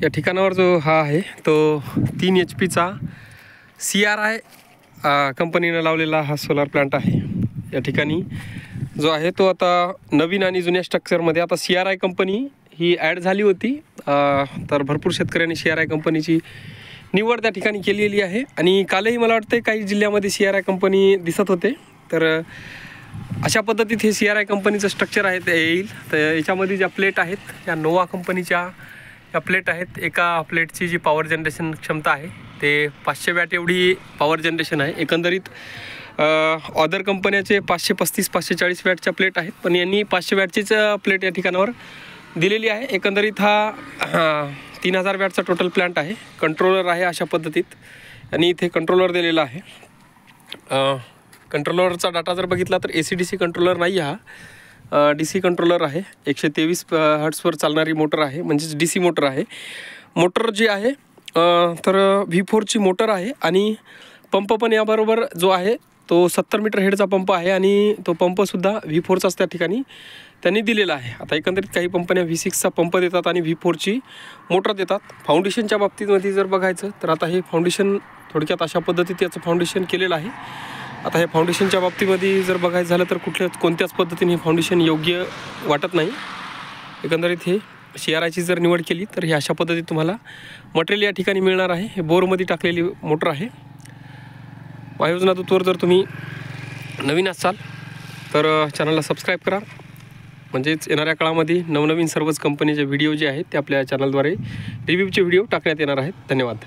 या ठिकाणावर जो हा आहे तो 3 HP CRI कंपनीनं लावलेला हा सोलार प्लांट आहे। या ठिकाणी जो आहे तो आता नवीन आणि जुन्या स्ट्रक्चरमध्ये आता CRI कंपनी ही ॲड झाली होती, तर भरपूर शेतकऱ्यांनी CRI कंपनीची निवड त्या ठिकाणी केलेली आहे। आणि कालही मला वाटते काही जिल्ह्यामध्ये CRI कंपनी दिसत होते, तर अशा पद्धतीत हे CRI कंपनीचं स्ट्रक्चर आहे ते येईल। तर याच्यामध्ये ज्या प्लेट आहेत त्या नोवा कंपनीच्या या प्लेट आहेत। एका प्लेटची जी पॉवर जनरेशन क्षमता आहे ते 500 वॅट एवढी पॉवर जनरेशन आहे। एकंदरीत अदर कंपन्याचे 535-540 वॅटच्या प्लेट आहेत, पण यांनी 500 वॅटचीच प्लेट या ठिकाणावर दिलेली आहे। एकंदरीत हा 3000 वॅटचा टोटल प्लांट आहे। कंट्रोलर आहे अशा पद्धतीत आणि इथे कंट्रोलर दिलेला आहे। कंट्रोलरचा डाटा जर बघितला तर AC-DC कंट्रोलर नाही, हा DC कंट्रोलर आहे। 123 हर्ट्जवर चालणारी मोटर आहे, म्हणजेच DC मोटर आहे। मोटर जी आहे तर V4ची मोटर आहे आणि पंप पण याबरोबर जो आहे तो 70 मीटर हेडचा पंप आहे आणि तो पंपसुद्धा V4चाच त्या ठिकाणी त्यांनी दिलेला आहे। आता एकंदरीत काही कंपन्या V6चा पंप देतात आणि V4ची मोटर देतात। फाउंडेशनच्या बाबतीमध्ये जर बघायचं तर आता हे फाउंडेशन थोडक्यात अशा पद्धतीत याचं फाउंडेशन केलेलं आहे। आता हे फाउंडेशनच्या बाबतीमध्ये जर बघायचं झालं तर कोणत्याच पद्धतीने हे फाउंडेशन योग्य वाटत नाही। एकंदरीत हे CRIची जर निवड केली तर हे अशा पद्धतीत तुम्हाला मटेरियल या ठिकाणी मिळणार आहे। हे बोरमध्ये टाकलेली मोटर आहे। वायुयोजना दूतवर जर तुम्ही नवीन असाल तर चॅनलला सबस्क्राईब करा, म्हणजेच येणाऱ्या काळामध्ये नवनवीन सर्वच कंपनीचे व्हिडिओ जे आहेत ते आपल्या चॅनलद्वारे रिव्ह्यूचे व्हिडिओ टाकण्यात येणार आहेत। धन्यवाद।